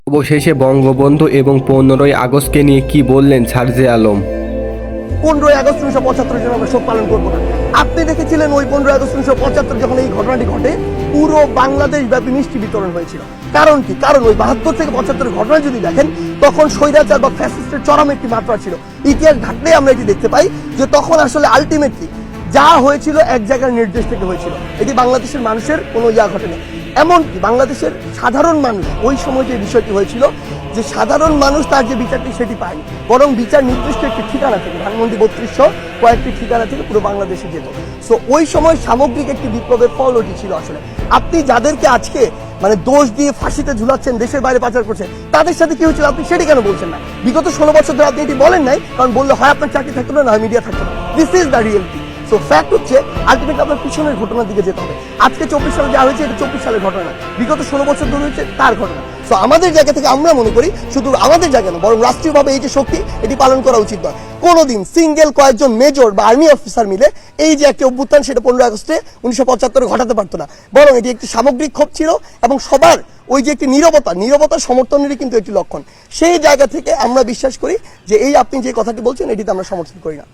অবশেষে বঙ্গবন্ধু এবং 15ই আগস্টকে নিয়ে কি বললেন সারজে আলম। 15ই আগস্ট 1975 জন্য আমরা শোক পালন করবো না। আপনি দেখেছিলেন ওই 15ই আগস্ট 1975 যখন এই ঘটনাটি ঘটে পুরো বাংলাদেশ ব্যাপী মিষ্টি বিতরণ হয়েছিল। কারণ কি? কারণ ওই 72 থেকে 75 ঘটনা যদি দেখেন তখন স্বৈরাচার বা ফ্যাসিস্টের চরম একটি মাত্রা ছিল। ইতিহাস ঘাটলে আমরা এটি দেখতে পাই যে তখন আসলে আলটিমেটলি যা হয়েছিল এক জায়গার নির্দেশ থেকে হয়েছিল। এটি বাংলাদেশের মানুষের কোনো ঘটেনি। এমনকি বাংলাদেশের সাধারণ মানুষ ওই সময় যে বিষয়টি হয়েছিল যে সাধারণ মানুষ তার যে বিচারটি সেটি পায়নি, বরং বিচার নির্দিষ্ট একটি ঠিকানা থেকে ধানমন্ডি 3200 কয়েকটি ঠিকানা থেকে পুরো বাংলাদেশে যেত। সো ওই সময় সামগ্রিক একটি বিপ্লবের ফল ওটি ছিল। আসলে আপনি যাদেরকে আজকে মানে দোষ দিয়ে ফাঁসিতে ঝুলাচ্ছেন, দেশের বাইরে পাচার করছেন, তাদের সাথে কি হয়েছিল আপনি সেটি কেন বলছেন না? বিগত 16 বছর ধরে আপনি এটি বলেন নাই, কারণ বললে হয় আপনার চাকরি থাকতো না, হয় মিডিয়া থাকতো না। This is the reality. So fact হচ্ছে আলটিমেটলি আপনার পিছনের ঘটনার দিকে যেতে হবে। আজকে 24 সালে যা হয়েছে এটা 24 সালের ঘটনা, বিগত 16 বছর ধরে হয়েছে তার ঘটনা। সো আমাদের জায়গা থেকে আমরা মনে করি শুধু আমাদের জায়গা না, বরং রাষ্ট্রীয়ভাবে এই যে শক্তি এটি পালন করা উচিত নয়। কোনোদিন সিঙ্গেল কয়েকজন মেজর বা আর্মি অফিসার মিলে এই যে একটি অভ্যুত্থান সেটা 15 আগস্টে 1975 ঘটাতে পারতো না, বরং এটি একটি সামগ্রিক ক্ষোভ ছিল এবং সবার ওই যে একটি নীরবতা সমর্থনেরই কিন্তু একটি লক্ষণ। সেই জায়গা থেকে আমরা বিশ্বাস করি যে এই আপনি যে কথাটি বলছেন এটিতে আমরা সমর্থন করি না।